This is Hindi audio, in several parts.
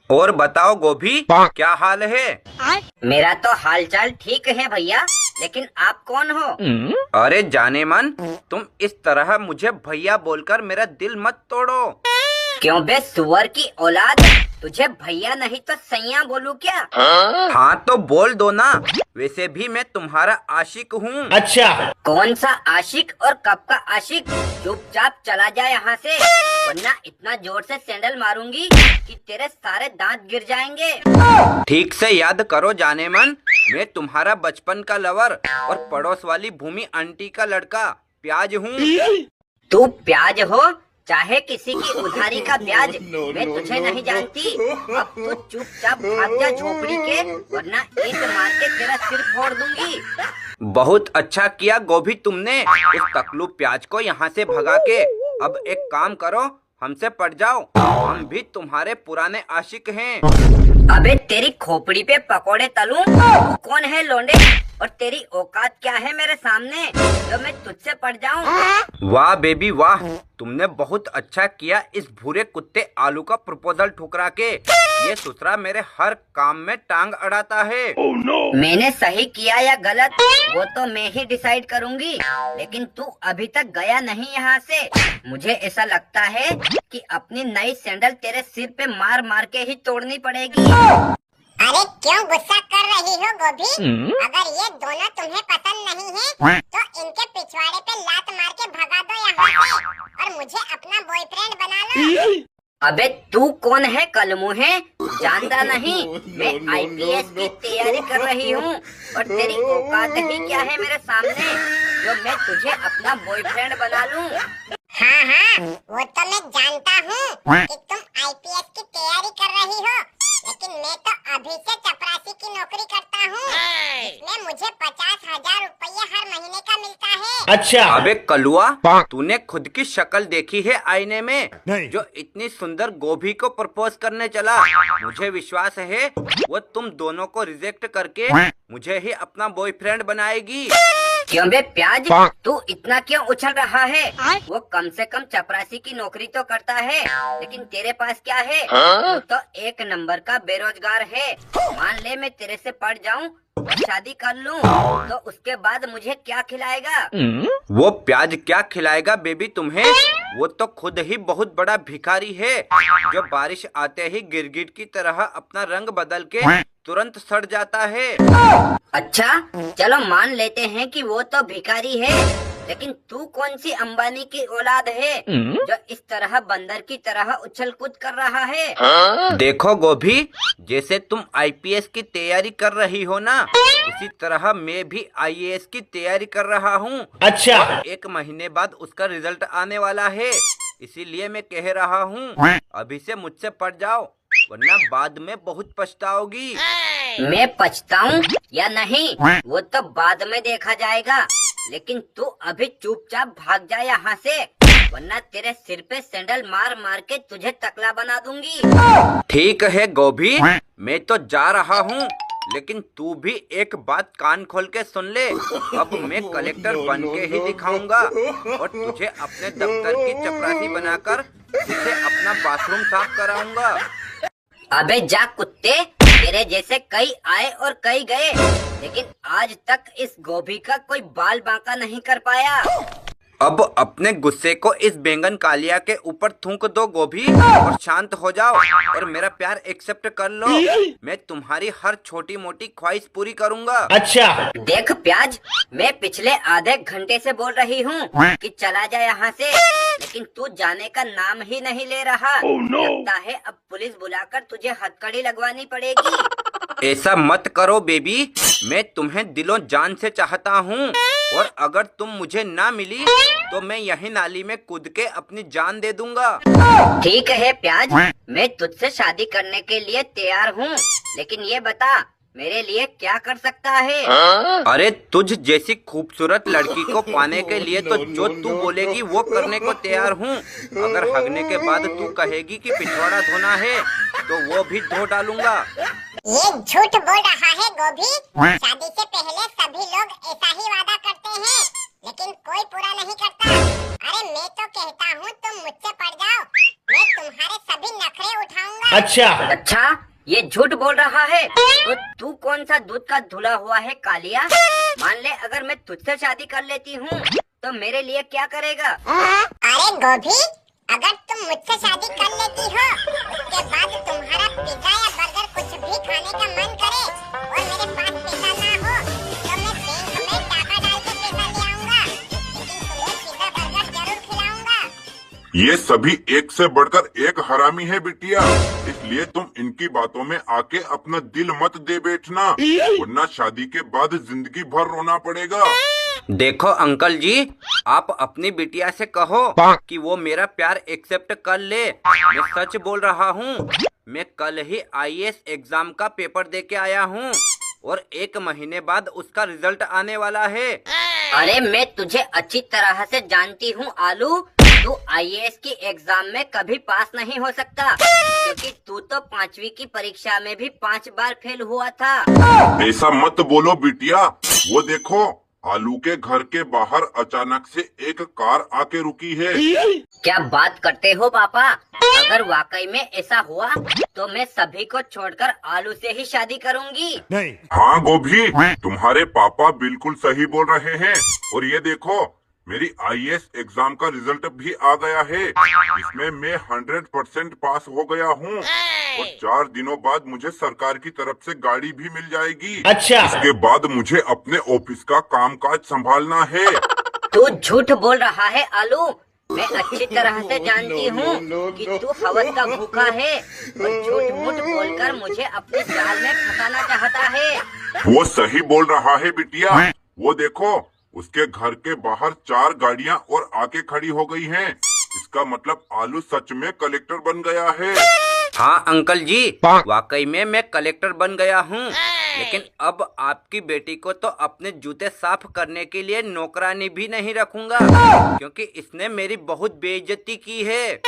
और बताओ गोभी, क्या हाल है? मेरा तो हालचाल ठीक है भैया, लेकिन आप कौन हो? अरे जाने मन, तुम इस तरह मुझे भैया बोलकर मेरा दिल मत तोड़ो। क्यों बे सुअर की औलाद, तुझे भैया नहीं तो सैया बोलूं क्या? हाँ तो बोल दो ना, वैसे भी मैं तुम्हारा आशिक हूँ। अच्छा। कौन सा आशिक और कब का आशिक? चुपचाप चला जा यहाँ से, वरना इतना जोर से सैंडल मारूंगी कि तेरे सारे दांत गिर जाएंगे। ठीक से याद करो जाने मन, मैं तुम्हारा बचपन का लवर और पड़ोस वाली भूमि आंटी का लड़का प्याज हूँ। तू प्याज हो चाहे किसी की उधारी का ब्याज, मैं तुझे नहीं जानती। अब तू चुपचाप भाग जा झोपड़ी के, वरना ईंट मार के तेरा सिर फोड़ दूंगी। बहुत अच्छा किया गोभी तुमने उस तकलू प्याज को यहाँ से भगा के। अब एक काम करो, हमसे पट जाओ, हम भी तुम्हारे पुराने आशिक हैं। अबे तेरी खोपड़ी पे पकोड़े तलूं? तू कौन है लौंडे, और तेरी औकात क्या है मेरे सामने जो मैं तुझसे पड़ जाऊं? वाह बेबी वाह, तुमने बहुत अच्छा किया इस भूरे कुत्ते आलू का प्रपोजल ठुकरा के। ये ससुरा मेरे हर काम में टांग अड़ाता है। मैंने सही किया या गलत वो तो मैं ही डिसाइड करूंगी, लेकिन तू अभी तक गया नहीं यहाँ से। मुझे ऐसा लगता है कि अपनी नई सैंडल तेरे सिर पे मार मार के ही तोड़नी पड़ेगी। अरे क्यों गुस्सा कर रही हो गोभी? अगर ये दोनों तुम्हें पसंद नहीं है तो इनके पिछवाड़े पे लात मार के भगा दो यहाँ से और मुझे अपना बॉयफ्रेंड बना लो। अबे तू कौन है कलमुहे, जानता नहीं? मैं आईपीएस की तैयारी कर रही हूँ और तेरी औकात ही क्या है मेरे सामने जो मैं तुझे अपना बॉयफ्रेंड बना लूँ? हाँ हाँ, वो तो मैं जानता हूँ कि तुम आईपीएस की तैयारी कर रही हो, लेकिन मैं तो अभी से चपरासी की नौकरी करता हूँ, जिसमें मुझे 50,000 रुपये हर महीने का मिलता है। अच्छा। अबे कलुआ, तूने खुद की शक्ल देखी है आईने में? जो इतनी सुंदर गोभी को प्रपोज करने चला, मुझे विश्वास है वो तुम दोनों को रिजेक्ट करके मुझे ही अपना बॉयफ्रेंड बनाएगी। क्यों बे प्याज, तू इतना क्यों उछल रहा है? वो कम से कम चपरासी की नौकरी तो करता है, लेकिन तेरे पास क्या है? वो तो एक नंबर का बेरोजगार है। मान ले मैं तेरे से पड़ जाऊं और शादी कर लूं, तो उसके बाद मुझे क्या खिलाएगा? वो प्याज क्या खिलाएगा बेबी तुम्हें? वो तो खुद ही बहुत बड़ा भिखारी है, जो बारिश आते ही गिरगिट की तरह अपना रंग बदल के तुरंत सड़ जाता है। अच्छा चलो मान लेते हैं कि वो तो भिखारी है, लेकिन तू कौन सी अंबानी की औलाद है जो इस तरह बंदर की तरह उछल कूद कर रहा है? देखो गोभी, जैसे तुम आईपीएस की तैयारी कर रही हो ना, उसी तरह मैं भी आईएएस की तैयारी कर रहा हूँ। अच्छा। 1 महीने बाद उसका रिजल्ट आने वाला है, इसीलिए मैं कह रहा हूँ अभी से मुझसे पढ़ जाओ, वरना बाद में बहुत पछताओगी। मैं पछताऊं या नहीं वो तो बाद में देखा जाएगा, लेकिन तू अभी चुपचाप भाग जा यहाँ से, वरना तेरे सिर पे सैंडल मार मार के तुझे टकला बना दूंगी। ठीक है गोभी, मैं तो जा रहा हूँ, लेकिन तू भी एक बात कान खोल के सुन ले। अब मैं कलेक्टर बन के ही दिखाऊंगा और तुझे अपने दफ्तर की चपरासी बनाकर तुझे अपना बाथरूम साफ कराऊंगा। अबे जा कुत्ते, तेरे जैसे कई आए और कई गए, लेकिन आज तक इस गोभी का कोई बाल बांका नहीं कर पाया। अब अपने गुस्से को इस बैंगन कालिया के ऊपर थूक दो गोभी और शांत हो जाओ और मेरा प्यार एक्सेप्ट कर लो। मैं तुम्हारी हर छोटी मोटी ख्वाहिश पूरी करूंगा। अच्छा। देख प्याज, मैं पिछले आधे घंटे से बोल रही हूँ कि चला जा यहाँ से, लेकिन तू जाने का नाम ही नहीं ले रहा। लगता है अब पुलिस बुलाकर तुझे हथकड़ी लगवानी पड़ेगी। ऐसा मत करो बेबी, मैं तुम्हें दिलों जान से चाहता हूँ, और अगर तुम मुझे ना मिली तो मैं यही नाली में कूद के अपनी जान दे दूंगा। ठीक है प्याज, मैं तुझसे शादी करने के लिए तैयार हूँ, लेकिन ये बता मेरे लिए क्या कर सकता है? अरे तुझ जैसी खूबसूरत लड़की को पाने के लिए तो जो तू बोलेगी वो करने को तैयार हूँ। अगर हगने के बाद तू कहेगी कि पिछवाड़ा धोना है तो वो भी धो डालूंगा। ये झूठ बोल रहा है गोभी। शादी से पहले सभी लोग ऐसा ही वादा करते हैं, लेकिन कोई पूरा नहीं करता। अरे मैं तो कहता हूँ तुम मुझसे पड़ जाओ, मैं तुम्हारे सभी नखरे उठाऊंगा। अच्छा, ये झूठ बोल रहा है। तो तू कौन सा दूध का धुला हुआ है कालिया? मान ले अगर मैं तुझसे शादी कर लेती हूँ तो मेरे लिए क्या करेगा? अरे गोभी, अगर तुम मुझसे शादी कर लेती हो, उसके बाद तुम्हारा पिज्जा या बर्गर कुछ भी खाने का मन करे और मेरे पास पैसा ना हो, तो मैं बैंक में टाका डाल के पैसा ले आऊंगा, लेकिन तुम्हें पिज्जा बर्गर जरूर खिलाऊंगा। ये सभी एक से बढ़कर एक हरामी है बिटिया, इसलिए तुम इनकी बातों में आके अपना दिल मत दे बैठना, वरना शादी के बाद जिंदगी भर रोना पड़ेगा। देखो अंकल जी, आप अपनी बिटिया से कहो कि वो मेरा प्यार एक्सेप्ट कर ले। मैं सच बोल रहा हूँ, मैं कल ही आईएएस एग्जाम का पेपर दे के आया हूँ और 1 महीने बाद उसका रिजल्ट आने वाला है। अरे मैं तुझे अच्छी तरह से जानती हूँ आलू, तू आईएएस की एग्जाम में कभी पास नहीं हो सकता, क्योंकि तू तो 5वीं की परीक्षा में भी 5 बार फेल हुआ था। ऐसा मत बोलो बिटिया, वो देखो आलू के घर के बाहर अचानक से एक कार आके रुकी है। क्या बात करते हो पापा? अगर वाकई में ऐसा हुआ तो मैं सभी को छोड़कर आलू से ही शादी करूंगी। हाँ गोभी, तुम्हारे पापा बिल्कुल सही बोल रहे हैं। और ये देखो, मेरी आईएएस एग्जाम का रिजल्ट भी आ गया है, इसमें मैं 100% पास हो गया हूँ और 4 दिनों बाद मुझे सरकार की तरफ से गाड़ी भी मिल जाएगी। अच्छा। इसके बाद मुझे अपने ऑफिस का कामकाज संभालना है। तू झूठ बोल रहा है आलू, मैं अच्छी तरह से जानती हूँ कि तू हवस का भूखा है और झूठ मूठ बोलकर मुझे अपने जाल में फंसाना चाहता है। वो सही बोल रहा है बिटिया, वो देखो उसके घर के बाहर 4 गाड़ियाँ और आके खड़ी हो गई हैं। इसका मतलब आलू सच में कलेक्टर बन गया है। हाँ अंकल जी, वाकई में मैं कलेक्टर बन गया हूँ, लेकिन अब आपकी बेटी को तो अपने जूते साफ करने के लिए नौकरानी भी नहीं रखूंगा, क्योंकि इसने मेरी बहुत बेइज्जती की है।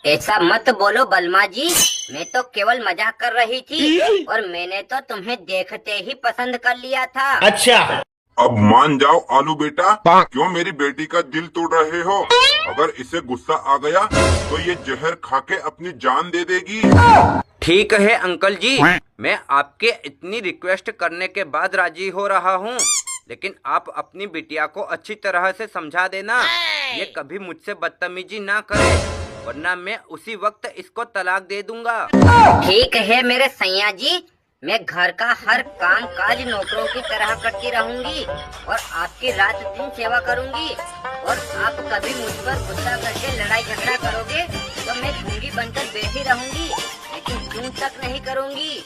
ऐसा मत बोलो बलमा जी, मैं तो केवल मजाक कर रही थी और मैंने तो तुम्हें देखते ही पसंद कर लिया था। अच्छा, अब मान जाओ आलू बेटा, क्यों मेरी बेटी का दिल तोड़ रहे हो? अगर इसे गुस्सा आ गया तो ये जहर खा के अपनी जान दे देगी। ठीक है अंकल जी, मैं आपके इतनी रिक्वेस्ट करने के बाद राजी हो रहा हूँ, लेकिन आप अपनी बिटिया को अच्छी तरह से समझा देना, ये कभी मुझसे बदतमीजी ना करे, वरना मैं उसी वक्त इसको तलाक दे दूंगा। ठीक है मेरे सैया जी, मैं घर का हर काम काज नौकरों की तरह करती रहूंगी और आपकी रात दिन सेवा करूंगी, और आप कभी मुझ पर गुस्सा करके लड़ाई झगड़ा करोगे तो मैं गूंगी बनकर बैठी रहूंगी, लेकिन चूं तक नहीं करूंगी।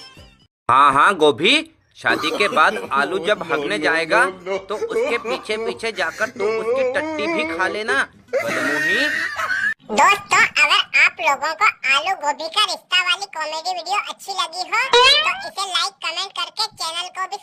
हाँ हाँ गोभी, शादी के बाद आलू जब हगने जाएगा तो उसके पीछे पीछे जाकर तू उसकी टट्टी भी खा लेना। बदमुही। दोस्तों, अगर आप लोगों को आलू गोभी का रिश्ता वाली कॉमेडी वीडियो अच्छी लगी हो तो इसे लाइक कमेंट करके चैनल को भी